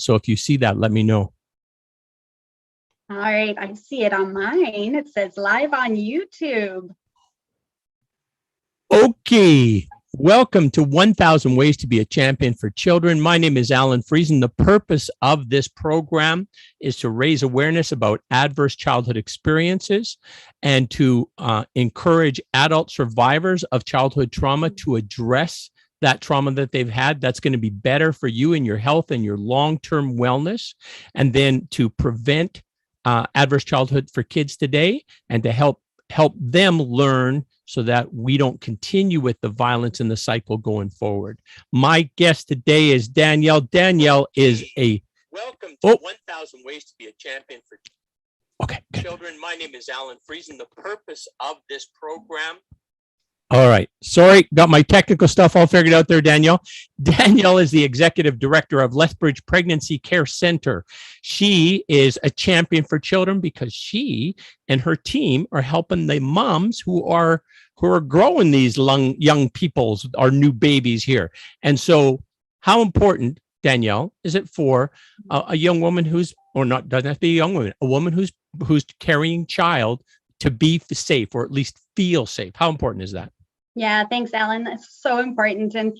So if you see that, let me know. All right, I see it on mine. It says live on YouTube. Okay. Welcome to 1000 Ways to be a Champion for Children. My name is Alan Friesen. The purpose of this program is to raise awareness about adverse childhood experiences and to encourage adult survivors of childhood trauma to address that trauma that they've had. That's going to be better for you and your health and your long-term wellness, and then to prevent adverse childhood for kids today, and to help them learn so that we don't continue with the violence and the cycle going forward. My guest today is Danielle. Danielle is a welcome to 1000 Ways to be a Champion for Children. My name is Alan Friesen. The purpose of this program. All right. Sorry, got my technical stuff all figured out there, Danielle. Danielle is the executive director of Lethbridge Pregnancy Care Center. She is a champion for children because she and her team are helping the moms who are growing these young peoples, our new babies here. And so how important, Danielle, is it for a young woman doesn't have to be a young woman, a woman who's carrying child to be safe, or at least feel safe? How important is that? Yeah, thanks, Alan. That's so important. And,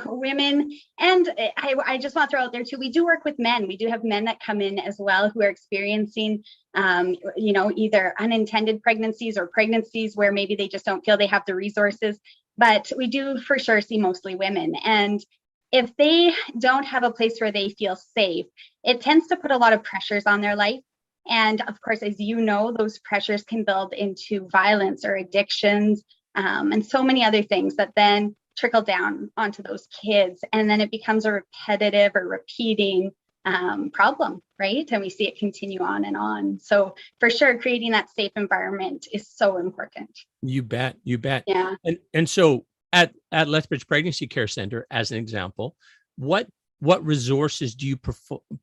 women, and I just want to throw out there too, we do work with men. We do have men that come in as well who are experiencing, either unintended pregnancies or pregnancies where maybe they just don't feel they have the resources. But we do for sure see mostly women. And if they don't have a place where they feel safe, it tends to put a lot of pressures on their life. And of course, as you know, those pressures can build into violence or addictions, and so many other things that then trickle down onto those kids. And then it becomes a repetitive or repeating problem, right? And we see it continue on and on. So for sure, creating that safe environment is so important. You bet. You bet. Yeah. And so at Lethbridge Pregnancy Care Center, as an example, what resources do you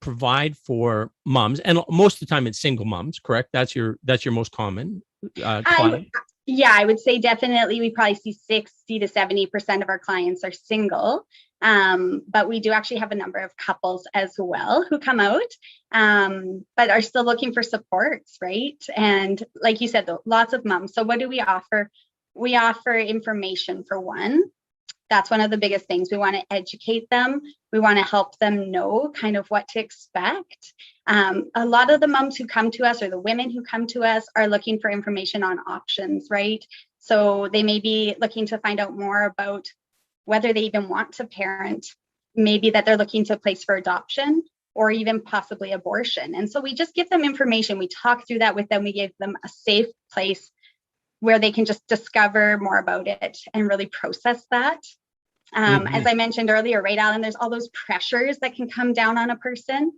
provide for moms? And most of the time it's single moms, correct? That's your most common client. Yeah, I would say definitely we probably see 60 to 70% of our clients are single. But we do actually have a number of couples as well who come out, but are still looking for supports, right? And like you said, lots of moms. So what do we offer? We offer information for one. That's one of the biggest things. We want to educate them. We want to help them know kind of what to expect. A lot of the moms who come to us, or the women who come to us, are looking for information on options, right? So they may be looking to find out more about whether they even want to parent, maybe that they're looking to a place for adoption, or even possibly abortion. And so we just give them information. We talk through that with them. We give them a safe place where they can just discover more about it and really process that. As I mentioned earlier, right, Alan, there's all those pressures that can come down on a person.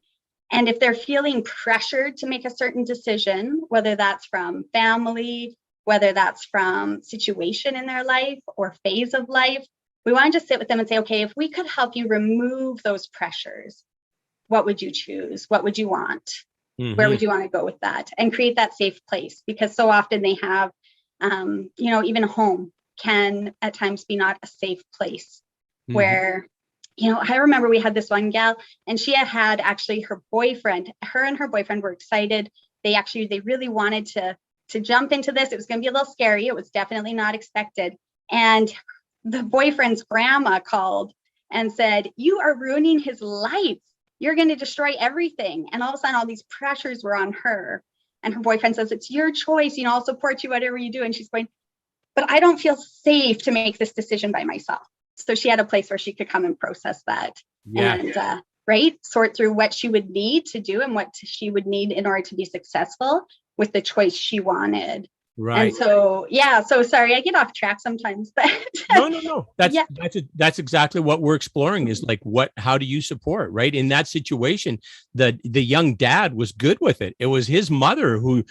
And if they're feeling pressured to make a certain decision, whether that's from family, whether that's from situation in their life or phase of life, we want to just sit with them and say, okay, if we could help you remove those pressures, what would you choose? What would you want? Where would you want to go with that? And create that safe place, because so often they have, even home can at times be not a safe place where, I remember we had this one gal, and she had actually her and her boyfriend were excited. They really wanted to jump into this. It was going to be a little scary. It was definitely not expected. And the boyfriend's grandma called and said, "You are ruining his life. You're going to destroy everything." And all of a sudden, all these pressures were on her. And her boyfriend says, "It's your choice. I'll support you, whatever you do." And she's going, "But I don't feel safe to make this decision by myself." So she had a place where she could come and process that and sort through what she would need to do and what she would need in order to be successful with the choice she wanted. Right. And so, so sorry, I get off track sometimes, but no. That's exactly what we're exploring, is like, how do you support, right? In that situation, the young dad was good with it. It was his mother who,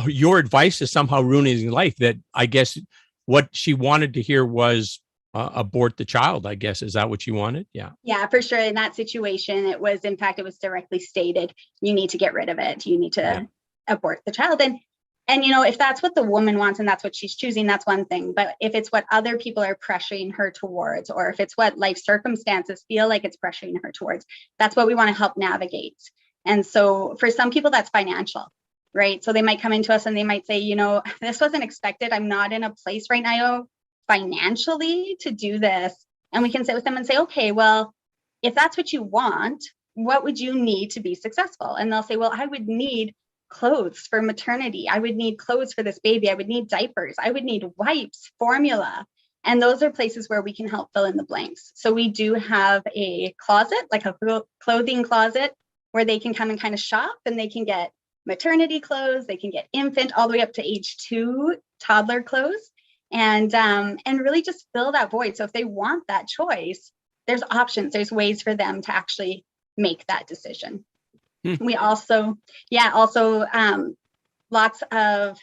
your advice is somehow ruining his life. That I guess what she wanted to hear was abort the child, I guess. Is that what you wanted? Yeah, for sure. In that situation, it was directly stated, you need to get rid of it. You need to abort the child. And And, if that's what the woman wants and that's what she's choosing, that's one thing. But if it's what other people are pressuring her towards, or if it's what life circumstances feel like it's pressuring her towards, that's what we want to help navigate. And so for some people, that's financial, right? So they might come into us and they might say, this wasn't expected. I'm not in a place right now financially to do this. And we can sit with them and say, okay, well, if that's what you want, what would you need to be successful? And they'll say, well, I would need clothes for maternity. I would need clothes for this baby. I would need diapers. I would need wipes, formula. And those are places where we can help fill in the blanks. So we do have a closet, like a clothing closet, where they can come and kind of shop, and they can get maternity clothes. They can get infant all the way up to age 2 toddler clothes, and really just fill that void. So if they want that choice, there's options. There's ways for them to actually make that decision. We also, lots of,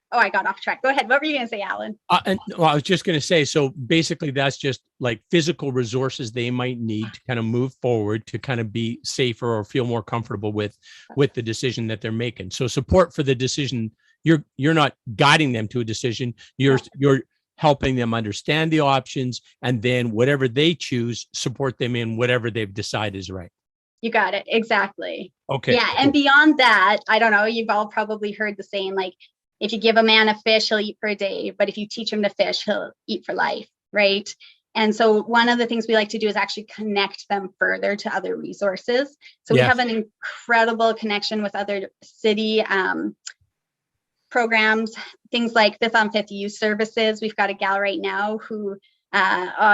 I got off track. Go ahead. What were you going to say, Alan? I was just going to say, so basically that's just like physical resources they might need to kind of move forward, to kind of be safer or feel more comfortable with the decision that they're making. So support for the decision. You're not guiding them to a decision. You're helping them understand the options, and then whatever they choose, support them in whatever they've decided is right. You got it. Exactly. Okay. Yeah. And beyond that, I don't know, you've all probably heard the saying, like, if you give a man a fish, he'll eat for a day. But if you teach him to fish, he'll eat for life. Right. And so one of the things we like to do is actually connect them further to other resources. So we have an incredible connection with other city programs, things like Fifth on Fifth Youth Services. We've got a gal right now who,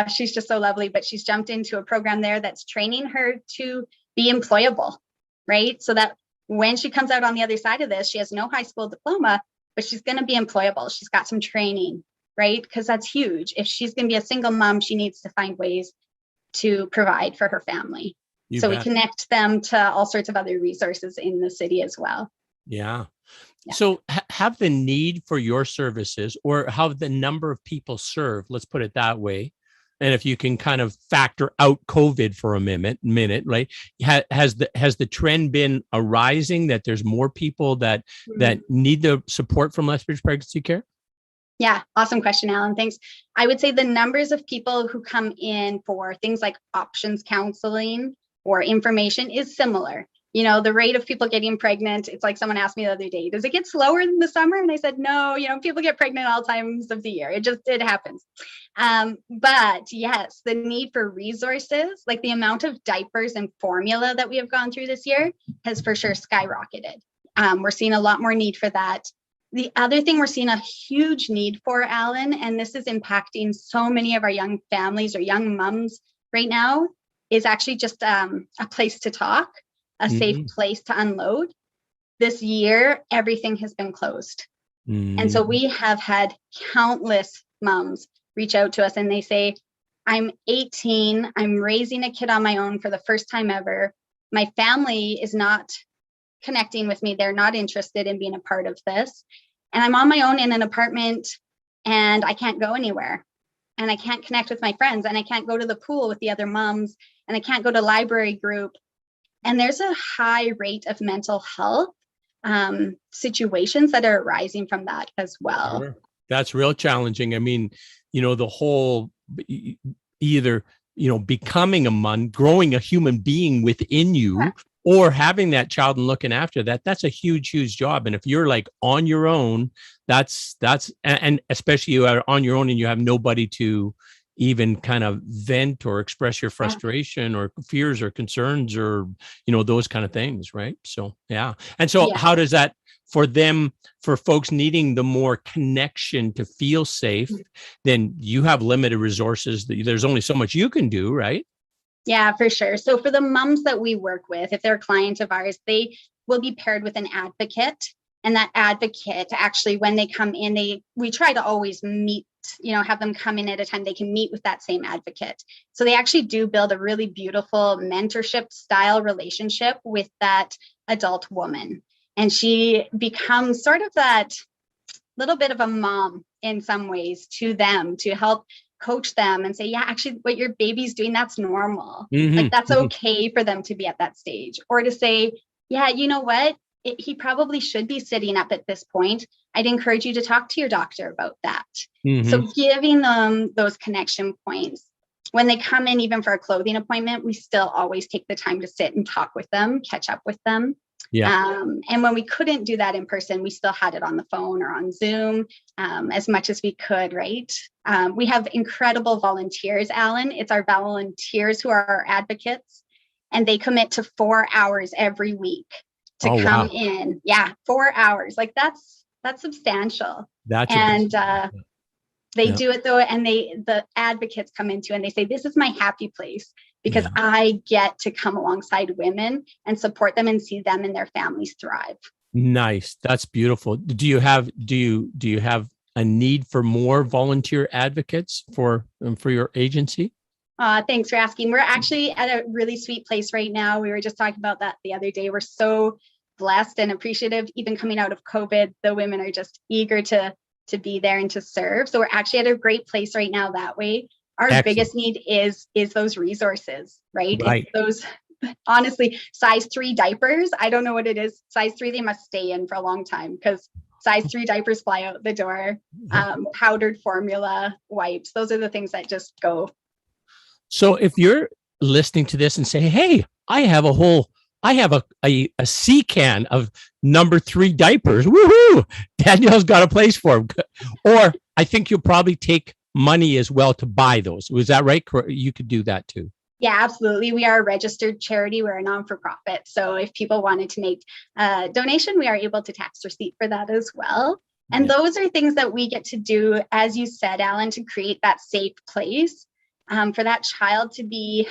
she's just so lovely, but she's jumped into a program there that's training her to be employable, right? So that when she comes out on the other side of this, she has no high school diploma, but she's going to be employable. She's got some training, right? Because that's huge. If she's going to be a single mom, she needs to find ways to provide for her family. We connect them to all sorts of other resources in the city as well. Yeah. So have the need for your services, or how the number of people served, let's put it that way. And if you can kind of factor out COVID for a minute, right? Has the trend been arising that there's more people that need the support from Lethbridge Pregnancy Care? Yeah, awesome question, Alan. Thanks. I would say the numbers of people who come in for things like options counseling or information is similar. The rate of people getting pregnant, it's like someone asked me the other day, does it get slower in the summer? And I said, no, people get pregnant all times of the year. It happens. But yes, the need for resources, like the amount of diapers and formula that we have gone through this year, has for sure skyrocketed. We're seeing a lot more need for that. The other thing we're seeing a huge need for, Alan, and this is impacting so many of our young families or young moms right now, is actually just a place to talk. A safe place to unload. This year, everything has been closed. And so we have had countless moms reach out to us and they say, I'm 18, I'm raising a kid on my own for the first time ever. My family is not connecting with me. They're not interested in being a part of this. And I'm on my own in an apartment and I can't go anywhere. And I can't connect with my friends, and I can't go to the pool with the other moms, and I can't go to library group. And there's a high rate of mental health situations that are arising from that as well. Sure. That's real challenging. I mean, the whole either, becoming a mom, growing a human being within you, or having that child and looking after that, that's a huge, huge job. And if you're like on your own, that's, and especially you are on your own and you have nobody to even kind of vent or express your frustration or fears or concerns or, those kind of things. Right. So, yeah. And so how does that for folks needing the more connection to feel safe, then you have limited resources. There's only so much you can do, right? Yeah, for sure. So for the moms that we work with, if they're clients of ours, they will be paired with an advocate. And that advocate, actually, when they come in, we try to always meet, have them come in at a time they can meet with that same advocate. So they actually do build a really beautiful mentorship style relationship with that adult woman. And she becomes sort of that little bit of a mom in some ways to them, to help coach them and say, yeah, actually what your baby's doing, that's normal. Like that's okay for them to be at that stage. Or to say, yeah, you know what? he probably should be sitting up at this point. I'd encourage you to talk to your doctor about that. So giving them those connection points. When they come in, even for a clothing appointment, we still always take the time to sit and talk with them, catch up with them. Yeah. And when we couldn't do that in person, we still had it on the phone or on Zoom, as much as we could, right? We have incredible volunteers, Alan. It's our volunteers who are our advocates, and they commit to 4 hours every week to come in. Yeah, 4 hours. Like that's substantial. They do it though, and the advocates come into and they say, this is my happy place because I get to come alongside women and support them and see them and their families thrive. Nice. That's beautiful. Do you have a need for more volunteer advocates for your agency? Thanks for asking. We're actually at a really sweet place right now. We were just talking about that the other day. We're so blessed and appreciative. Even coming out of COVID, the women are just eager to be there and to serve. So we're actually at a great place right now that way. Our biggest need is those resources, right? It's those, honestly, size 3 diapers. I don't know what it is. Size 3, they must stay in for a long time because size 3 diapers fly out the door. Powdered formula, wipes. Those are the things that just go. So if you're listening to this and say, hey, I have a sea can of number 3 diapers. Woohoo! Danielle's got a place for them. Or I think you'll probably take money as well to buy those. Was that right? You could do that too. Yeah, absolutely. We are a registered charity. We're a non-for-profit. So if people wanted to make a donation, we are able to tax receipt for that as well. And those are things that we get to do, as you said, Alan, to create that safe place for that child to be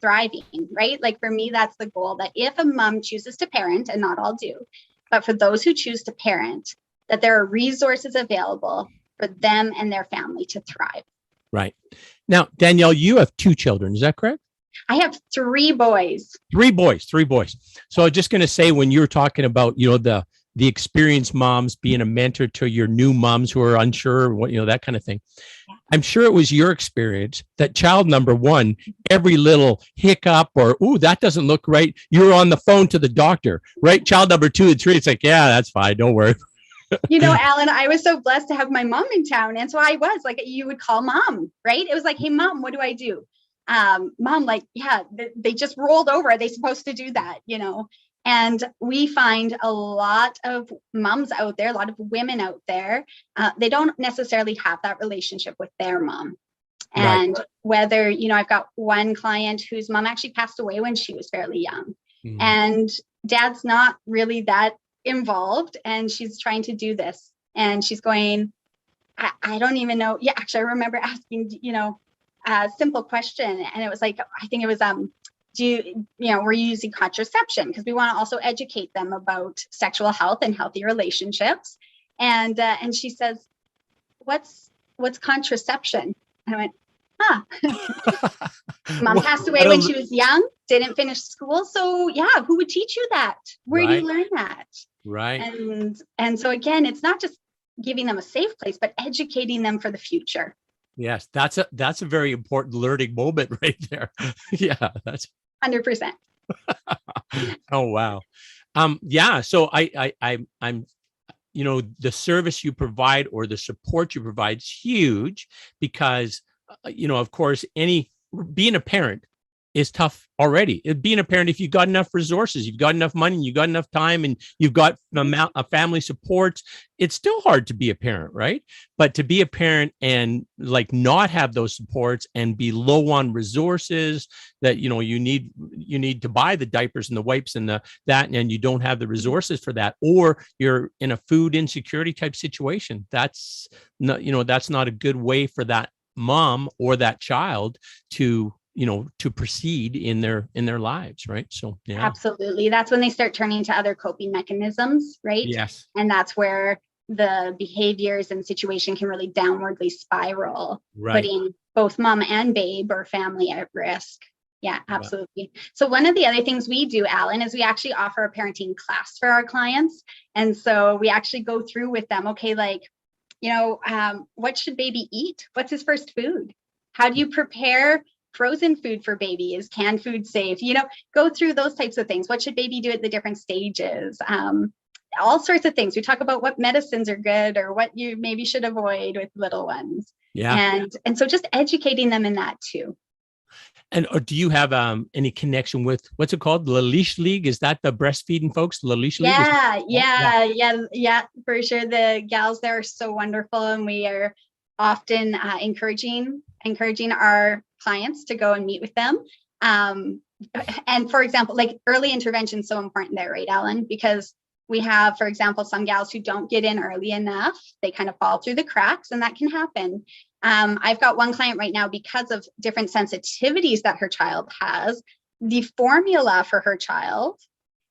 thriving, right? Like for me, that's the goal, that if a mom chooses to parent, and not all do, but for those who choose to parent, that there are resources available for them and their family to thrive. Right. Now, Danielle, you have 2 children. Is that correct? I have 3 boys. 3 boys. So I was just going to say, when you were talking about, the experienced moms being a mentor to your new moms who are unsure, that kind of thing. I'm sure it was your experience that child number 1, every little hiccup or, ooh, that doesn't look right, you're on the phone to the doctor, right? Child number 2 and 3, it's like, yeah, that's fine. Don't worry. Alan, I was so blessed to have my mom in town. And so I was like, you would call mom, right? It was like, hey, mom, what do I do? Mom, like, yeah, they just rolled over. Are they supposed to do that? And we find a lot of moms out there, a lot of women out there, they don't necessarily have that relationship with their mom. And whether, I've got one client whose mom actually passed away when she was fairly young. And dad's not really that involved, and she's trying to do this. And she's going, I don't even know. Yeah, actually, I remember asking, a simple question. And it was like, I think it was, we're using contraception because we want to also educate them about sexual health and healthy relationships. And she says, what's contraception? And I went, Mom passed away when she was young, didn't finish school. So yeah, who would teach you that? Where do you learn that? Right. And so again, it's not just giving them a safe place, but educating them for the future. Yes, that's a very important learning moment right there. Yeah, that's 100%. Oh, wow. Yeah. So I'm, the service you provide or the support you provide is huge because, of course, being a parent is tough already. Being a parent, if you've got enough resources, you've got enough money, you've got enough time, and you've got a family support, it's still hard to be a parent, right? But to be a parent and like not have those supports and be low on resources that you need to buy the diapers and the wipes and and you don't have the resources for that, or you're in a food insecurity type situation, that's not a good way for that mom or that child to proceed in their lives, right? So yeah, absolutely. That's when they start turning to other coping mechanisms, right? Yes. And that's where the behaviors and situation can really downwardly spiral, putting both mom and babe or family at risk. Yeah, absolutely. Right. So one of the other things we do, Alan, is we actually offer a parenting class for our clients. And so we actually go through with them, okay, like, what should baby eat? What's his first food? How do you prepare frozen food for baby? Is canned food safe? Go through those types of things. What should baby do at the different stages? All sorts of things. We talk about what medicines are good or what you maybe should avoid with little ones. Yeah. And so just educating them in that too. And do you have any connection with, what's it called? La Leash League? Is that the breastfeeding folks? La Leash League? Yeah, for sure. The gals there are so wonderful, and we are often encouraging our clients to go and meet with them. And for example, like early intervention is so important there, right, Alan? Because we have, for example, some gals who don't get in early enough. They kind of fall through the cracks, and that can happen. I've got one client right now, because of different sensitivities that her child has, the formula for her child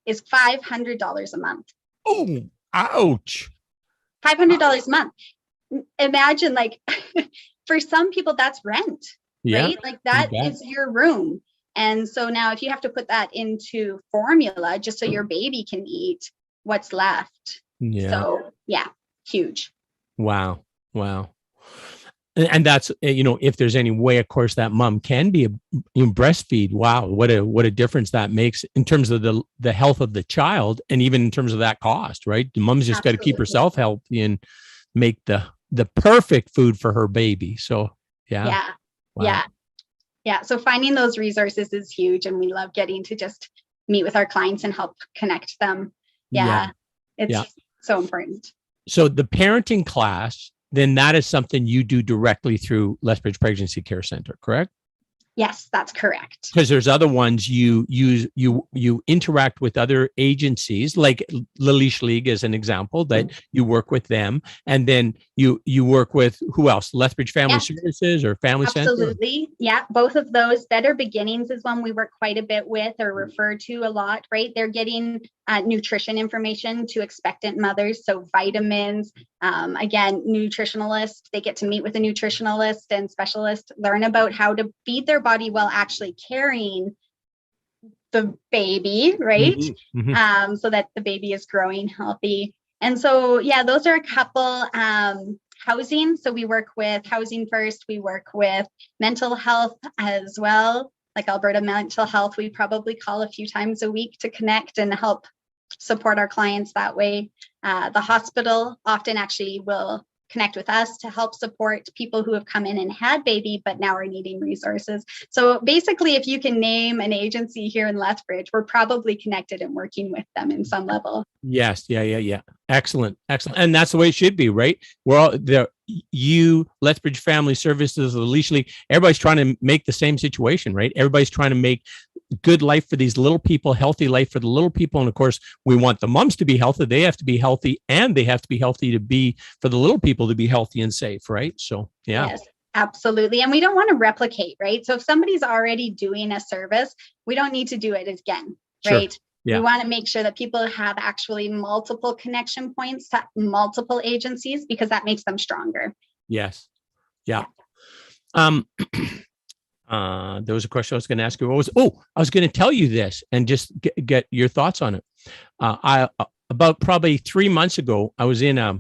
is $500 a month. Oh, ouch. $500 a month. Imagine, like, for some people, that's rent, right? Like that is your room. And so now if you have to put that into formula just so your baby can eat what's left. Yeah. So yeah, huge. Wow. And that's, if there's any way, of course, that mom can be breastfeed. Wow. What a difference that makes in terms of the health of the child, and even in terms of that cost, right? The mom's just got to keep herself healthy and make the perfect food for her baby. So yeah. Wow. Yeah. So finding those resources is huge. And we love getting to just meet with our clients and help connect them. It's so important. So the parenting class, then that is something you do directly through Lethbridge Pregnancy Care Center, correct? Yes, that's correct. Because there's other ones you interact with other agencies, like La Leash League as an example, that you work with them, and then you work with who else? Lethbridge Family Services or Family Center? Absolutely. Yeah, both of those. Better Beginnings is one we work quite a bit with or refer to a lot, right? They're getting nutrition information to expectant mothers. So vitamins, again, nutritionalist, they get to meet with a nutritionalist and specialist, learn about how to feed their body while actually carrying the baby, right? Mm-hmm. So that the baby is growing healthy. And so, yeah, those are a couple. Housing. So we work with Housing First. We work with mental health as well. Like Alberta Mental Health, we probably call a few times a week to connect and help support our clients that way. The hospital often actually will connect with us to help support people who have come in and had baby, but now are needing resources. So basically, if you can name an agency here in Lethbridge, we're probably connected and working with them in some level. Yes. Yeah. Excellent. And that's the way it should be, right? We're all there. You, Lethbridge Family Services, the Leash League, everybody's trying to make the same situation, right? Everybody's trying to make good life for these little people, healthy life for the little people. And of course, we want the moms to be healthy. They have to be healthy, and they have to be healthy for the little people to be healthy and safe, right? So, yeah. Yes, absolutely. And we don't want to replicate, right? So if somebody's already doing a service, we don't need to do it again, right? Sure. Yeah. We want to make sure that people have actually multiple connection points to multiple agencies, because that makes them stronger. Yes. Yeah. There was a question I was going to ask you. I was going to tell you this and just get your thoughts on it. About probably 3 months ago, I was in a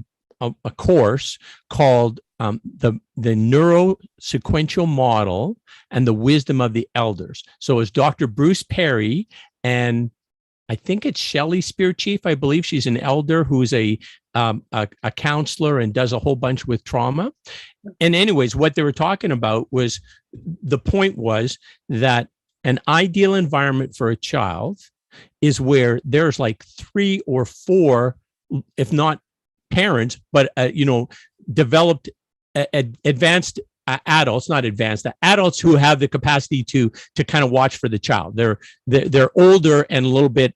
course called the Neurosequential Model and the Wisdom of the Elders. So it's Dr. Bruce Perry, and I think it's Shelley Spear Chief. I believe she's an elder who's a counselor and does a whole bunch with trauma. And anyways, what they were talking about was, the point was that an ideal environment for a child is where there's like 3 or 4, if not parents, but developed advanced adults, not advanced, adults who have the capacity to kind of watch for the child. They're older and a little bit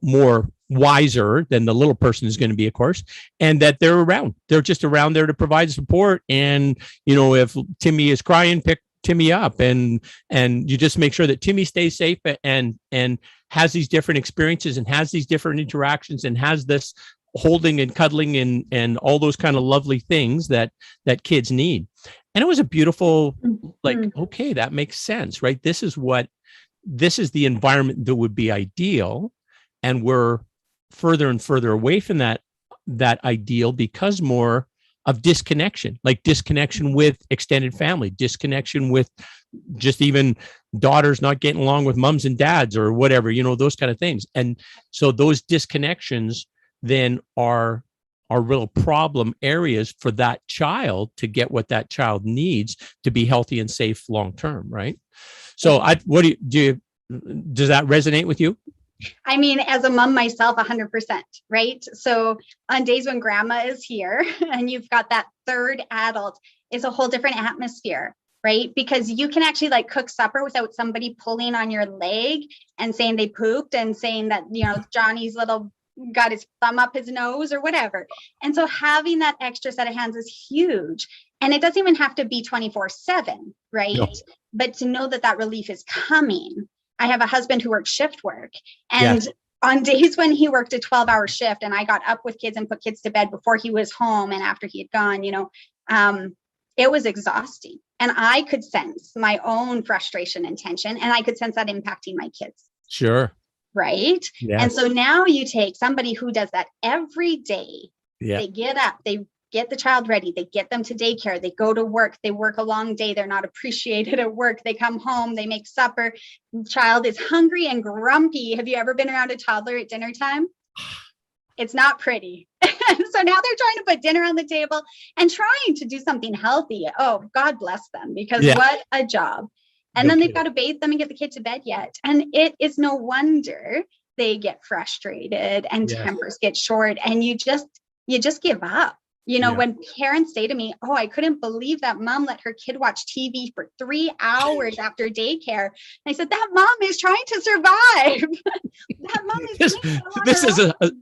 more wiser than the little person is going to be, of course, and that they're around. They're just around there to provide support. And, if Timmy is crying, pick Timmy up, and you just make sure that Timmy stays safe and has these different experiences and has these different interactions and has this holding and cuddling and all those kind of lovely things that kids need. And it was a beautiful, okay, that makes sense, right? This is the environment that would be ideal. And we're further and further away from that ideal, because more of disconnection, like disconnection with extended family, disconnection with just even daughters not getting along with moms and dads or whatever, those kind of things. And so those disconnections then are real problem areas for that child to get what that child needs to be healthy and safe long term, right? So does that resonate with you? I mean, as a mom myself, 100%, right? So on days when grandma is here and you've got that third adult, it's a whole different atmosphere, right? Because you can actually like cook supper without somebody pulling on your leg and saying they pooped and saying that, Johnny's little got his thumb up his nose or whatever. And so having that extra set of hands is huge. And it doesn't even have to be 24/7, right? No. But to know that relief is coming. I have a husband who works shift work, and on days when he worked a 12-hour shift and I got up with kids and put kids to bed before he was home and after he had gone, it was exhausting. And I could sense my own frustration and tension, and I could sense that impacting my kids. Sure. Right. Yes. And so now you take somebody who does that every day. Yeah. They get up, they get the child ready, they get them to daycare, they go to work, they work a long day, they're not appreciated at work, they come home, they make supper, the child is hungry and grumpy. Have you ever been around a toddler at dinner time? It's not pretty. So now they're trying to put dinner on the table and trying to do something healthy. Oh, God bless them, because what a job. And then they've got to bathe them and get the kid to bed yet. And it is no wonder they get frustrated and tempers get short, and you just give up. When parents say to me, oh, I couldn't believe that mom let her kid watch TV for 3 hours after daycare. And I said, that mom is trying to survive. That mom is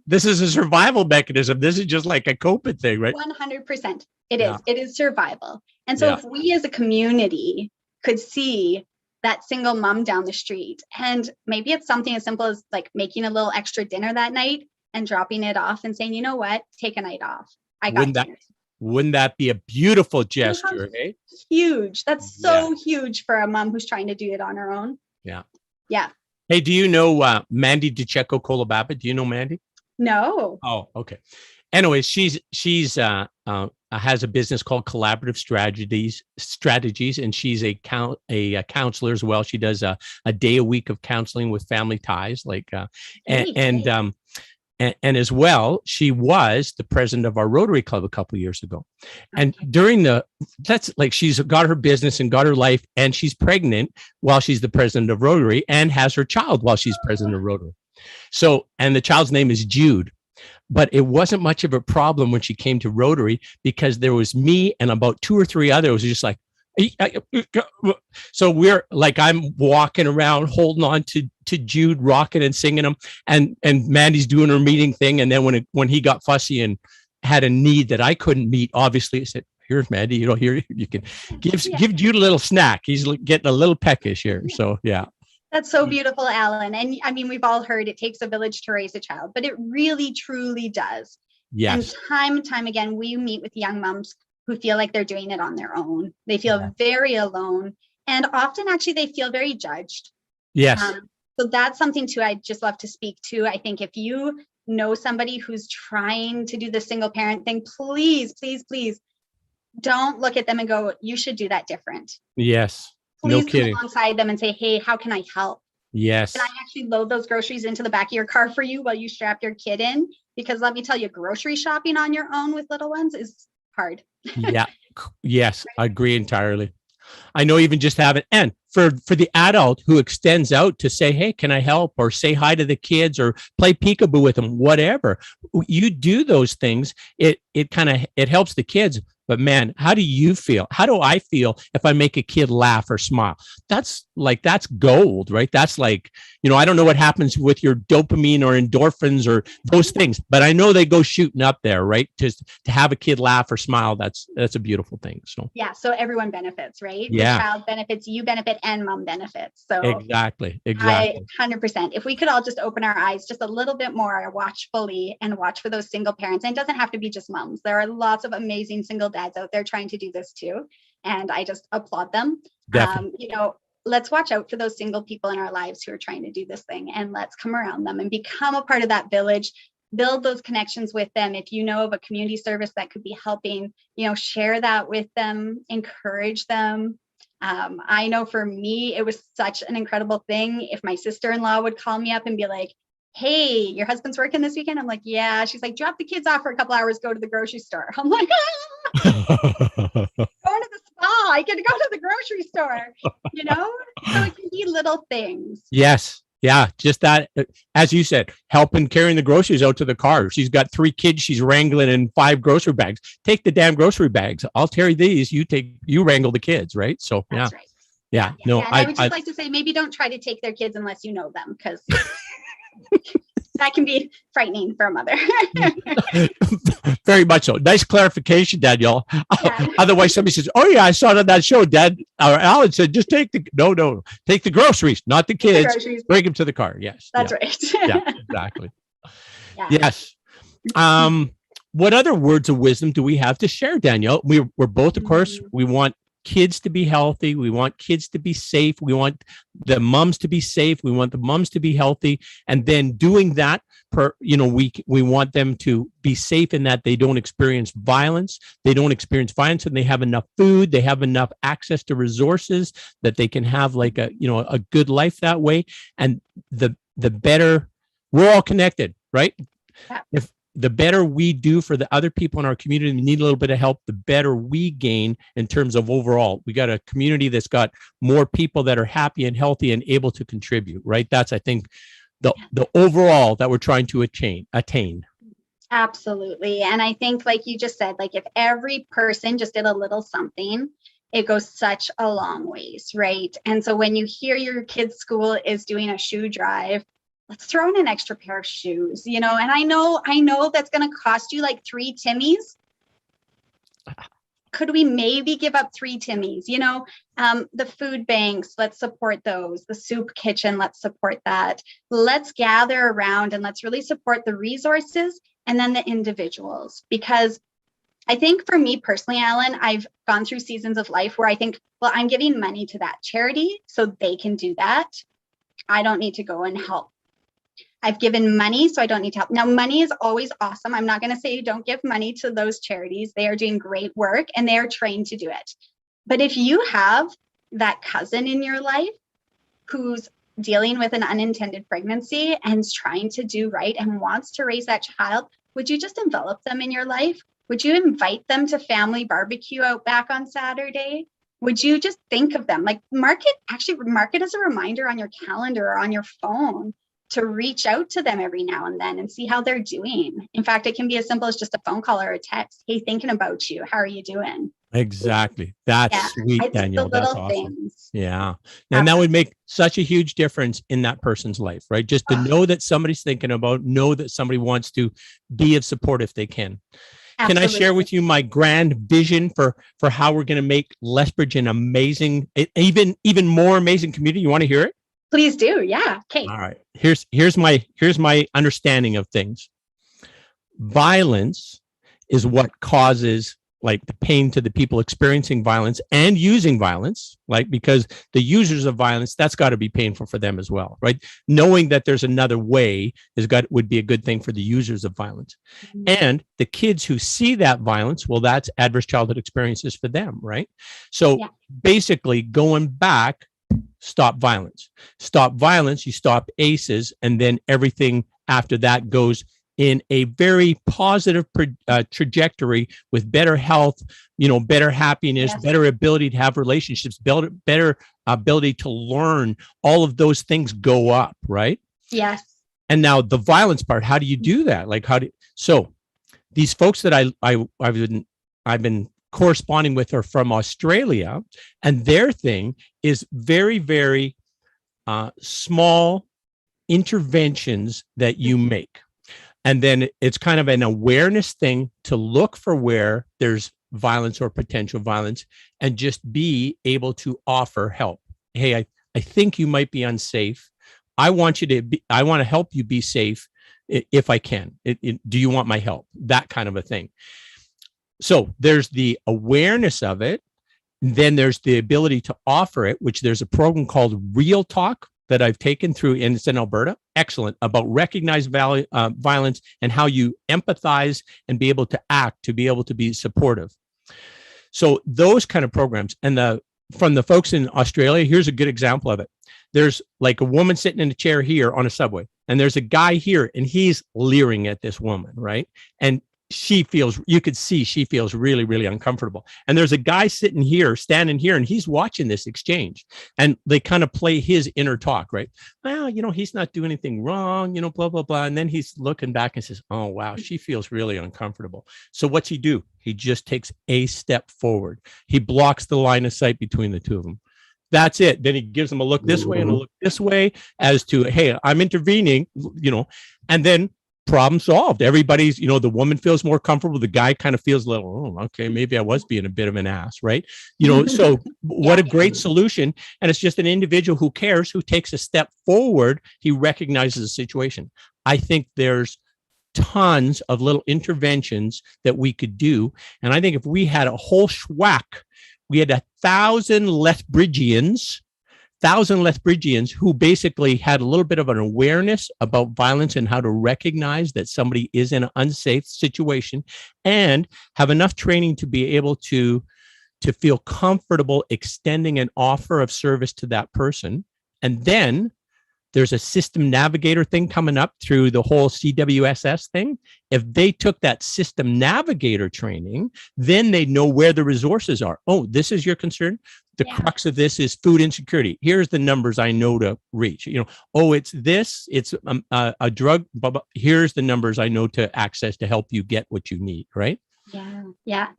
this is a survival mechanism. This is just like a coping thing, right? 100%. It is. It is survival. And so if we as a community could see that single mom down the street, and maybe it's something as simple as like making a little extra dinner that night and dropping it off and saying, you know what, take a night off. Wouldn't that be a beautiful gesture? Huge. That's so huge for a mom who's trying to do it on her own. Yeah. Yeah. Hey, do you know Mandy DiCecco Colababa? Do you know Mandy? No. Oh, okay. Anyways, she's has a business called Collaborative Strategies, and she's a counselor as well. She does a day a week of counseling with family ties, and as well, she was the president of our Rotary Club a couple of years ago. And she's got her business and got her life, and she's pregnant while she's the president of Rotary, and has her child while she's president of Rotary. So, and the child's name is Jude. But it wasn't much of a problem when she came to Rotary, because there was me and about 2 or 3 others just like, so we're like, I'm walking around holding on to Jude, rocking and singing them, and Mandy's doing her meeting thing. And then when he got fussy and had a need that I couldn't meet, obviously I said, here's Mandy, here you can give Jude a little snack. He's getting a little peckish here. So yeah. That's so beautiful, Alan. And I mean, we've all heard it takes a village to raise a child, but it really, truly does. Yes. And time and time again, we meet with young moms who feel like they're doing it on their own. They feel very alone. And often, actually, they feel very judged. Yes. So that's something, too, I'd just love to speak to. I think if you know somebody who's trying to do the single parent thing, please, please, please don't look at them and go, you should do that different. Yes. Please no kidding. come alongside them and say, hey, how can I help? Yes. Can I actually load those groceries into the back of your car for you while you strap your kid in? Because let me tell you, grocery shopping on your own with little ones is hard. Yeah. Yes. I agree entirely. I know even just having, and for the adult who extends out to say, hey, can I help? Or say hi to the kids or play peekaboo with them, whatever. You do those things. It helps the kids. But man, how do you feel? How do I feel if I make a kid laugh or smile? That's gold, right? That's like, I don't know what happens with your dopamine or endorphins or those things, but I know they go shooting up there, right? To have a kid laugh or smile, that's a beautiful thing. So yeah, so everyone benefits, right? Yeah. The child benefits, you benefit, and mom benefits. So exactly. 100%. If we could all just open our eyes just a little bit more, watch fully, and watch for those single parents. And it doesn't have to be just moms. There are lots of amazing single dads out there trying to do this too, and I just applaud them. Let's watch out for those single people in our lives who are trying to do this thing, and let's come around them and become a part of that village build those connections with them. If you know of a community service that could be helping, share that with them, encourage them. I know for me, it was such an incredible thing. If my sister-in-law would call me up and be like, hey, your husband's working this weekend? I'm like, yeah. She's like, drop the kids off for a couple hours, go to the grocery store. I'm like, going to the spa, I can go to the grocery store, So it can be little things. Yes. Yeah. Just that, as you said, helping carrying the groceries out to the car. She's got 3 kids. She's wrangling in 5 grocery bags. Take the damn grocery bags. I'll carry these. You wrangle the kids. Right. So, That's right. Yeah. No, and I would just like to say, maybe don't try to take their kids unless you know them, because that can be frightening for a mother. Very much so. Nice clarification, Danielle. Yeah. Otherwise, somebody says, "Oh yeah, I saw it on that show." Dad or Alan said, "Just take take the groceries, not the kids. Bring them to the car." Yes, that's right. Yeah, exactly. Yeah. Yes. What other words of wisdom do we have to share, Danielle? We're both, of course, we want kids to be healthy. We want kids to be safe. We want the moms to be safe. We want the moms to be healthy. And then doing that, we want them to be safe in that they don't experience violence. They don't experience violence, and they have enough food. They have enough access to resources that they can have like a good life that way. And the better, we're all connected, right? Yeah. If the better we do for the other people in our community and need a little bit of help, the better we gain in terms of overall. We got a community that's got more people that are happy and healthy and able to contribute, right? That's, I think, the overall that we're trying to attain. Absolutely. And I think, like you just said, like if every person just did a little something, it goes such a long ways, right? And so when you hear your kid's school is doing a shoe drive, let's throw in an extra pair of shoes, and I know that's going to cost you like 3 Timmies. Could we maybe give up 3 Timmies? The food banks, let's support those. The soup kitchen, let's support that. Let's gather around and let's really support the resources and then the individuals. Because I think for me personally, Alan, I've gone through seasons of life where I think, well, I'm giving money to that charity so they can do that. I don't need to go and help. I've given money, so I don't need to help. Now, money is always awesome. I'm not going to say you don't give money to those charities. They are doing great work and they are trained to do it. But if you have that cousin in your life who's dealing with an unintended pregnancy and is trying to do right and wants to raise that child, would you just envelop them in your life? Would you invite them to family barbecue out back on Saturday? Would you just think of them? Like mark it as a reminder on your calendar or on your phone to reach out to them every now and then and see how they're doing. In fact, it can be as simple as just a phone call or a text. Hey, thinking about you. How are you doing? Exactly. That's sweet, Danielle. That's awesome. Things. Yeah. And that would make such a huge difference in that person's life, right? Just to know that somebody's thinking about, know that somebody wants to be of support if they can. Absolutely. Can I share with you my grand vision for how we're going to make Lethbridge an amazing, even more amazing community? You want to hear it? Please do. Yeah. Okay. All right. Here's my understanding of things. Violence is what causes like the pain to the people experiencing violence and using violence, like because the users of violence, that's got to be painful for them as well, right? Knowing that there's another way would be a good thing for the users of violence. Mm-hmm. And the kids who see that violence, well, that's adverse childhood experiences for them, right? So basically going back, stop violence, you stop ACEs, and then everything after that goes in a very positive trajectory with better health, better happiness, better ability to have relationships, better ability to learn. All of those things go up, right? Yes. And now the violence part, how do you do that? Like so these folks that I've been corresponding with are from Australia, and their thing is very, very small interventions that you make. And then it's kind of an awareness thing to look for where there's violence or potential violence and just be able to offer help. Hey, I think you might be unsafe. I want to help you be safe if I can. Do you want my help? That kind of a thing. So there's the awareness of it. Then there's the ability to offer it, which there's a program called Real Talk that I've taken through, and it's in Alberta, excellent, about recognized violence and how you empathize and be able to act, to be able to be supportive. So those kind of programs. And from the folks in Australia, here's a good example of it. There's like a woman sitting in a chair here on a subway, and there's a guy here, and he's leering at this woman, right? And you could see she feels really, really uncomfortable. And there's a guy standing here, and he's watching this exchange, and they kind of play his inner talk, right? Well, he's not doing anything wrong, blah, blah, blah. And then he's looking back and says, oh, wow, she feels really uncomfortable. So what's he do? He just takes a step forward. He blocks the line of sight between the two of them. That's it. Then he gives them a look this way and a look this way as to, hey, I'm intervening, and then problem solved. Everybody's, the woman feels more comfortable. The guy kind of feels a little, oh, okay, maybe I was being a bit of an ass, right? So what a great solution. And it's just an individual who cares, who takes a step forward. He recognizes the situation. I think there's tons of little interventions that we could do. And I think if we had a whole schwack, we had 1,000 Lethbridgians who basically had a little bit of an awareness about violence and how to recognize that somebody is in an unsafe situation, and have enough training to be able to feel comfortable extending an offer of service to that person. And then there's a system navigator thing coming up through the whole CWSS thing. If they took that system navigator training, then they know where the resources are. Oh, this is your concern. The crux of this is food insecurity. Here's the numbers I know to reach. Oh, it's this. It's a drug. Here's the numbers I know to access to help you get what you need. Right? Yeah.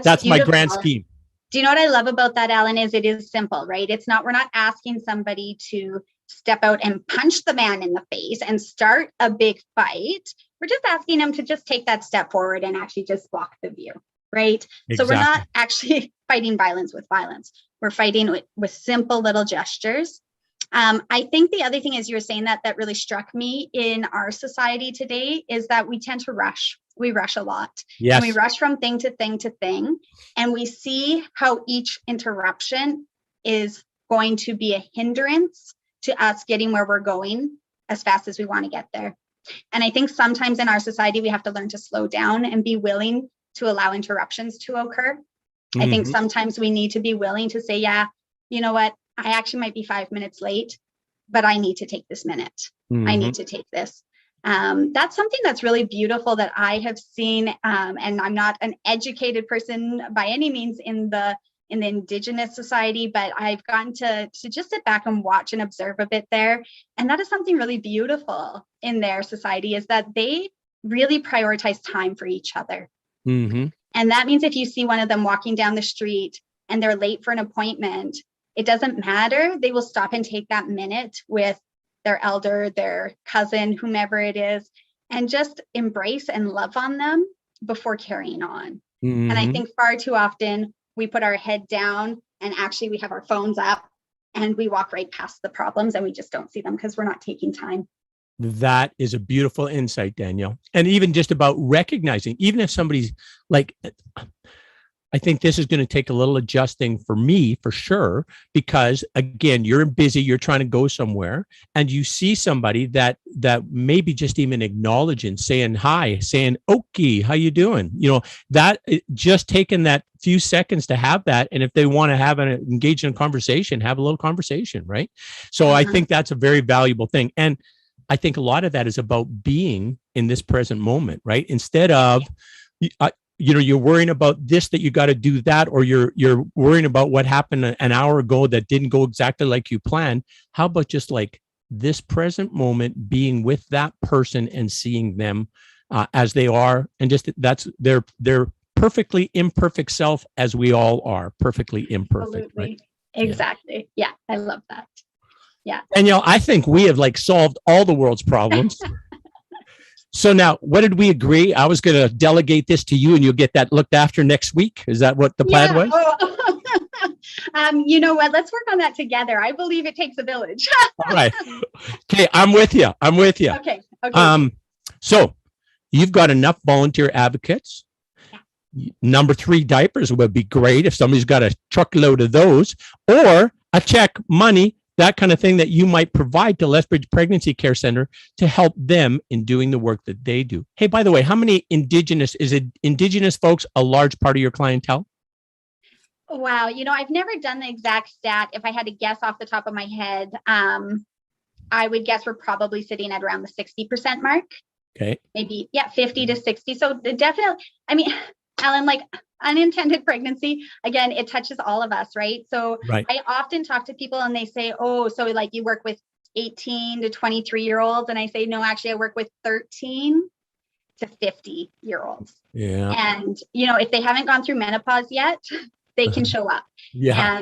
That's my grand scheme. Do you know what I love about that, Alan? Is it is simple, right? We're not asking somebody to step out and punch the man in the face and start a big fight. We're just asking them to just take that step forward and actually just block the view, right? Exactly. So we're not actually fighting violence with violence. We're fighting with simple little gestures. I think the other thing is, you were saying that really struck me in our society today is that we tend to rush. We rush a lot. Yes. And we rush from thing to thing to thing. And we see how each interruption is going to be a hindrance to us getting where we're going as fast as we want to get there. And I think sometimes in our society, we have to learn to slow down and be willing to allow interruptions to occur. Mm-hmm. I think sometimes we need to be willing to say, yeah, you know what? I actually might be 5 minutes late, but I need to take this minute. Mm-hmm. I need to take this. That's something that's really beautiful that I have seen. And I'm not an educated person by any means in the Indigenous society, but I've gotten to just sit back and watch and observe a bit there. And that is something really beautiful in their society, is that they really prioritize time for each other. Mm-hmm. And that means if you see one of them walking down the street and they're late for an appointment, it doesn't matter. They will stop and take that minute with their elder, their cousin, whomever it is, and just embrace and love on them before carrying on. Mm-hmm. And I think far too often we put our head down and actually we have our phones up and we walk right past the problems and we just don't see them because we're not taking time. That is a beautiful insight, Danielle. And even just about recognizing, even if somebody's like, I think this is going to take a little adjusting for me, for sure, because again, you're busy, you're trying to go somewhere, and you see somebody that maybe just even acknowledging, saying hi, saying, okay, how you doing? That just taking that few seconds to have that. And if they want to engage in a conversation, have a little conversation, right? So I think that's a very valuable thing. And I think a lot of that is about being in this present moment, right? Instead of, you're worrying about this, that you got to do that, or you're worrying about what happened an hour ago that didn't go exactly like you planned. How about just like this present moment, being with that person and seeing them as they are, and just that's their perfectly imperfect self, as we all are perfectly imperfect. Absolutely. Right? Exactly. Yeah, I love that. Yeah. And I think we have solved all the world's problems. So now, what did we agree? I was going to delegate this to you, and you'll get that looked after next week. Is that what the plan was? You know what? Let's work on that together. I believe it takes a village. All right. Okay, I'm with you. Okay. So you've got enough volunteer advocates. Yeah. Number 3, diapers would be great if somebody's got a truckload of those, or a check, money that kind of thing that you might provide to Lethbridge Pregnancy Care Center to help them in doing the work that they do. Hey, by the way, how many Indigenous folks a large part of your clientele? Wow. I've never done the exact stat. If I had to guess off the top of my head, I would guess we're probably sitting at around the 60% mark. Okay. Maybe, 50 to 60. So definitely, Alan, like unintended pregnancy, again, it touches all of us, right? So right. I often talk to people and they say, oh, so like you work with 18 to 23-year-olds. And I say, no, actually, I work with 13 to 50-year-olds. Yeah. And, if they haven't gone through menopause yet, they can show up. Yeah.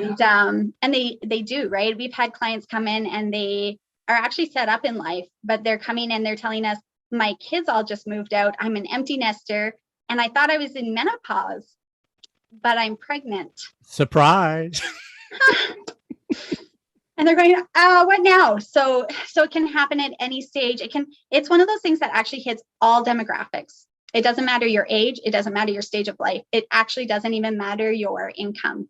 And they do, right? We've had clients come in and they are actually set up in life, but they're coming in, they're telling us, my kids all just moved out. I'm an empty nester. And I thought I was in menopause, but I'm pregnant. Surprise. And they're going, what now? So it can happen at any stage. It's one of those things that actually hits all demographics. It doesn't matter your age. It doesn't matter your stage of life. It actually doesn't even matter your income.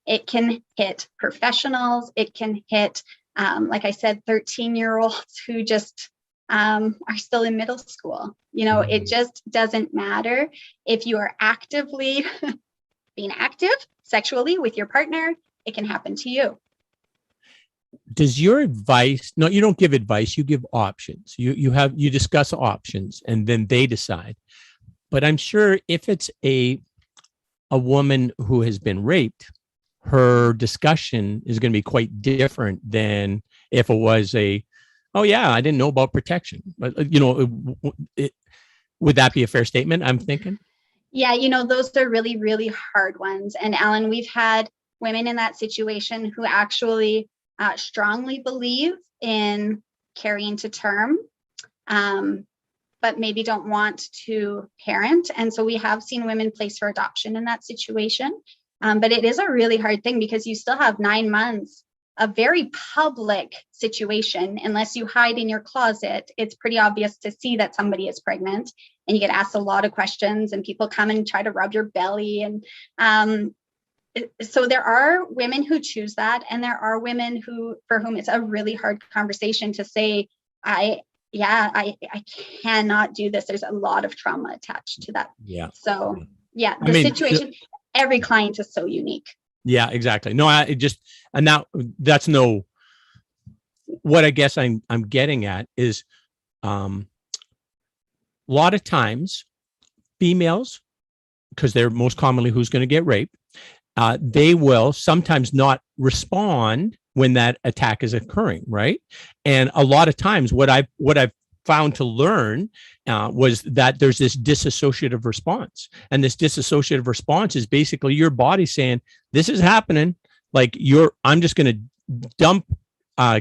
It can hit professionals. It can hit, like I said, 13-year-olds who just are still in middle school. It just doesn't matter. If you are actively being active sexually with your partner, it can happen to you. Does your advice, no, you don't give advice, you give options. You discuss options and then they decide. But I'm sure if it's a woman who has been raped, her discussion is going to be quite different than if it was oh yeah, I didn't know about protection. But would that be a fair statement, I'm thinking? Yeah, those are really, really hard ones. And Alan, we've had women in that situation who actually strongly believe in carrying to term, but maybe don't want to parent. And so we have seen women placed for adoption in that situation. But it is a really hard thing because you still have 9 months, a very public situation. Unless you hide in your closet, it's pretty obvious to see that somebody is pregnant, and you get asked a lot of questions and people come and try to rub your belly. And so there are women who choose that. And there are women for whom it's a really hard conversation to say, I cannot do this. There's a lot of trauma attached to that. Yeah. So the situation, every client is so unique. Yeah, exactly. No, that's what I guess I'm getting at is a lot of times females, because they're most commonly who's going to get raped, they will sometimes not respond when that attack is occurring, right? And a lot of times what I've found to learn was that there's this dissociative response. And this dissociative response is basically your body saying, this is happening. Like I'm just going to dump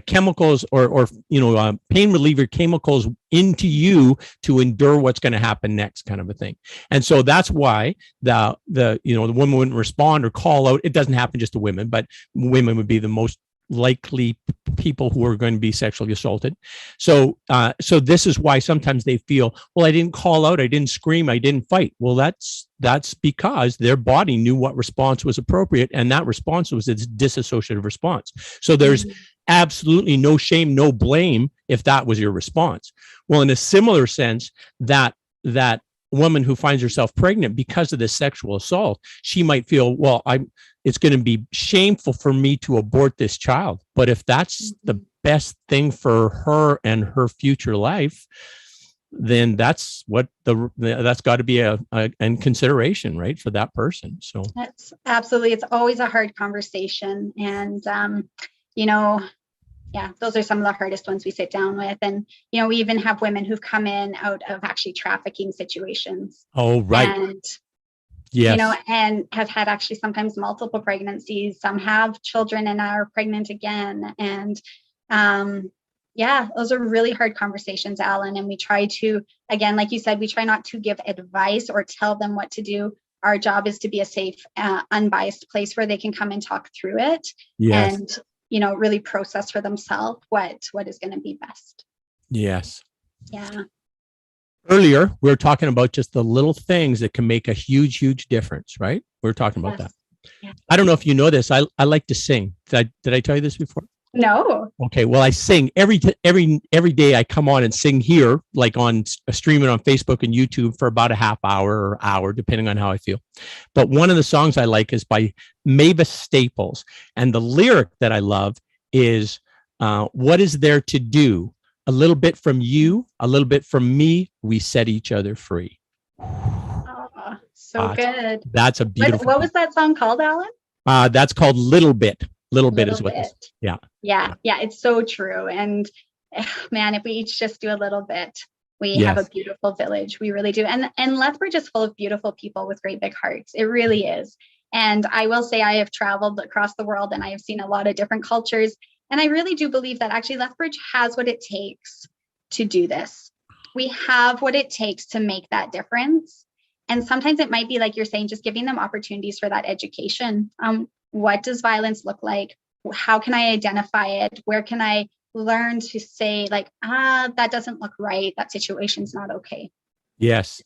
chemicals or pain reliever chemicals into you to endure what's going to happen next, kind of a thing. And so that's why the woman wouldn't respond or call out. It doesn't happen just to women, but women would be the most likely people who are going to be sexually assaulted. So this is why sometimes they feel, well, I didn't call out, I didn't scream, I didn't fight. Well, that's because their body knew what response was appropriate, and that response was its dissociative response. So there's absolutely no shame, no blame if that was your response. Well, in a similar sense, that woman who finds herself pregnant because of this sexual assault, she might feel, well, it's going to be shameful for me to abort this child. But if that's the best thing for her and her future life, then that's got to be a consideration, right, for that person. So that's absolutely, it's always a hard conversation. And, those are some of the hardest ones we sit down with. And, we even have women who've come in out of actually trafficking situations. Oh, right. And, yes. And have had actually sometimes multiple pregnancies. Some have children and are pregnant again. And, those are really hard conversations, Alan. And we try to, again, like you said, we try not to give advice or tell them what to do. Our job is to be a safe, unbiased place where they can come and talk through it. Yes. And, really process for themselves what is going to be best. Yes. Yeah. Earlier, we were talking about just the little things that can make a huge, huge difference, right? We were talking about that. Yeah. I don't know if you know this. I like to sing. Did I tell you this before? No. Okay, well, I sing every day. I come on and sing here, like on streaming on Facebook and YouTube for about a half hour or hour, depending on how I feel. But one of the songs I like is by Mavis Staples, and the lyric that I love is, "What is there to do? A little bit from you, a little bit from me. We set each other free." Oh, so good. That's a beautiful. What was that song called, Alan? That's called "Little Bit." Little bit is what Bit. this. Yeah. Yeah. It's so true. And man, if we each just do a little bit, we Yes. have a beautiful village. We really do. And Lethbridge is full of beautiful people with great big hearts. It really is. And I will say I have traveled across the world and I have seen a lot of different cultures. And I really do believe that actually Lethbridge has what it takes to do this. We have what it takes to make that difference. And sometimes it might be like you're saying, just giving them opportunities for that education. What does violence look like? How can I identify it? Where can I learn to say like, that doesn't look right. That situation's not okay. Yes.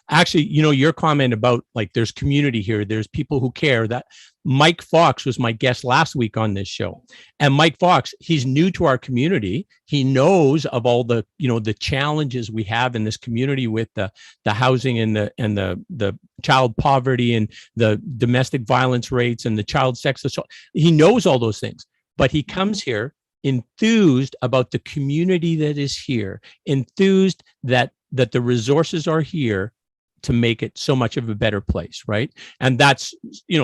Actually, your comment about like there's community here, there's people who care. That Mike Fox was my guest last week on this show. And Mike Fox, he's new to our community. He knows of all the, the challenges we have in this community with the housing and the child poverty and the domestic violence rates and the child sex assault. He knows all those things, but he comes here enthused about the community that is here, enthused that the resources are here to make it so much of a better place, right? And that's,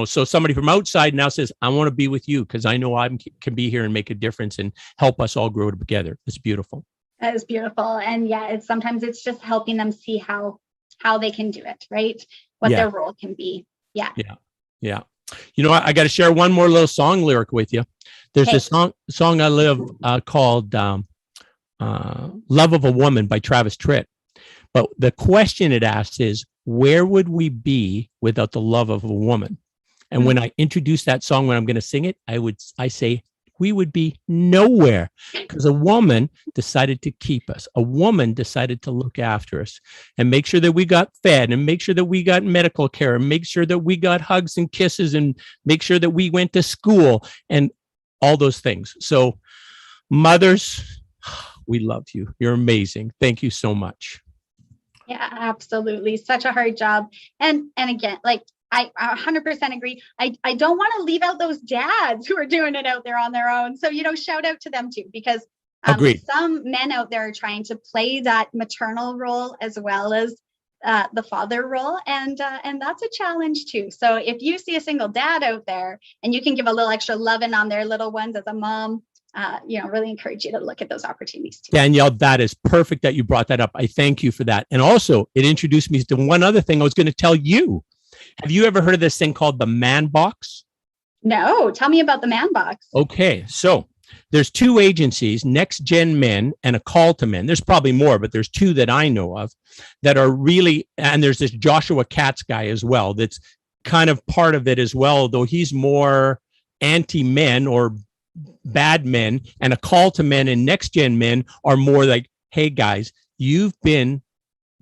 so somebody from outside now says, I want to be with you because I know I can be here and make a difference and help us all grow together. It's beautiful. That is beautiful. And sometimes it's just helping them see how they can do it, right? What their role can be. Yeah. I got to share one more little song lyric with you. There's this song I love called Love of a Woman by Travis Tritt. But the question it asks is, where would we be without the love of a woman? And when I introduce that song, when I'm going to sing it, I say, we would be nowhere because a woman decided to keep us. A woman decided to look after us and make sure that we got fed and make sure that we got medical care and make sure that we got hugs and kisses and make sure that we went to school and all those things. So mothers, we love you. You're amazing. Thank you so much. Yeah, absolutely. Such a hard job. And again, like I 100% agree. I don't want to leave out those dads who are doing it out there on their own. So, shout out to them too, because some men out there are trying to play that maternal role as well as the father role. And that's a challenge too. So if you see a single dad out there and you can give a little extra loving on their little ones as a mom, really encourage you to look at those opportunities too. Danielle, that is perfect that you brought that up. I thank you for that. And also it introduced me to one other thing I was going to tell you. Have you ever heard of this thing called the Man Box? No, tell me about the Man Box. Okay. So there's two agencies, Next Gen Men and A Call to Men. There's probably more, but there's two that I know of that are really, and there's this Joshua Katz guy as well. That's kind of part of it as well, though he's more anti-men or bad men, and A Call to Men and Next Gen Men are more like, hey guys, you've been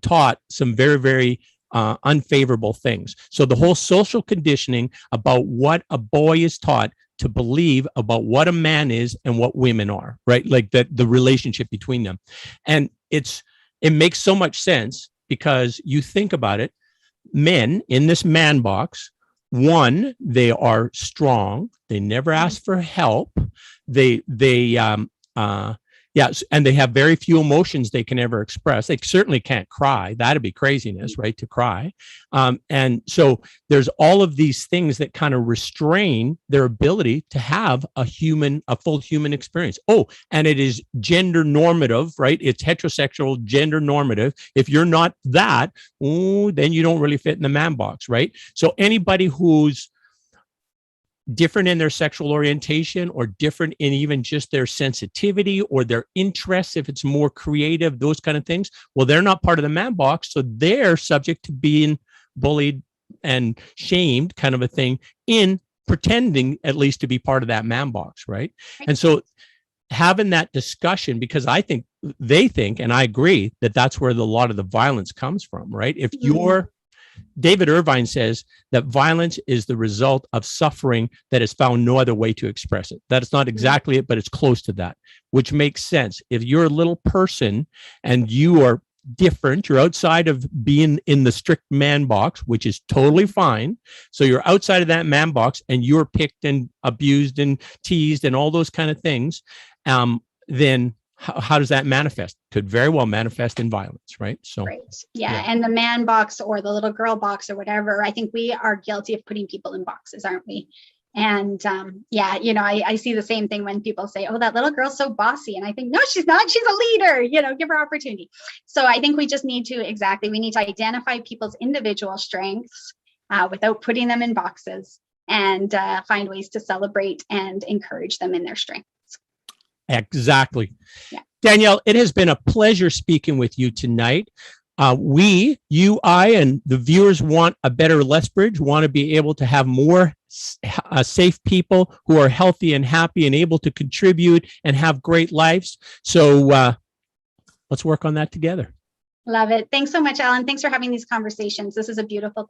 taught some very, very unfavorable things. So the whole social conditioning about what a boy is taught to believe about what a man is and what women are, right? Like that, the relationship between them. And it makes so much sense because you think about it, men in this man box, one, they are strong. They never ask for help. And they have very few emotions they can ever express. They certainly can't cry. That'd be craziness, right? To cry. And so there's all of these things that kind of restrain their ability to have a full human experience. Oh, and it is gender normative, right? It's heterosexual gender normative. If you're not that, then you don't really fit in the man box, right? So anybody who's different in their sexual orientation or different in even just their sensitivity or their interests, if it's more creative, those kind of things, well, they're not part of the man box. So they're subject to being bullied and shamed, kind of a thing, in pretending at least to be part of that man box, right? And so having that discussion, because they think, and I agree, that that's where a lot of the violence comes from, right? If you're David Irvine says that violence is the result of suffering that has found no other way to express it. That is not exactly it, but it's close to that, which makes sense. If you're a little person and you are different, you're outside of being in the strict man box, which is totally fine. So you're outside of that man box and you're picked and abused and teased and all those kind of things. Then how does that manifest? Could very well manifest in violence, right? So, right. Yeah. And the man box or the little girl box or whatever, I think we are guilty of putting people in boxes, aren't we? And I see the same thing when people say, oh, that little girl's so bossy. And I think, no, she's not. She's a leader, give her opportunity. So I think we just need to identify people's individual strengths without putting them in boxes, and find ways to celebrate and encourage them in their strengths. Exactly. Yeah. Danielle, it has been a pleasure speaking with you tonight. I, and the viewers want a better Lethbridge, want to be able to have more safe people who are healthy and happy and able to contribute and have great lives. So let's work on that together. Love it. Thanks so much, Alan. Thanks for having these conversations. This is a beautiful thing.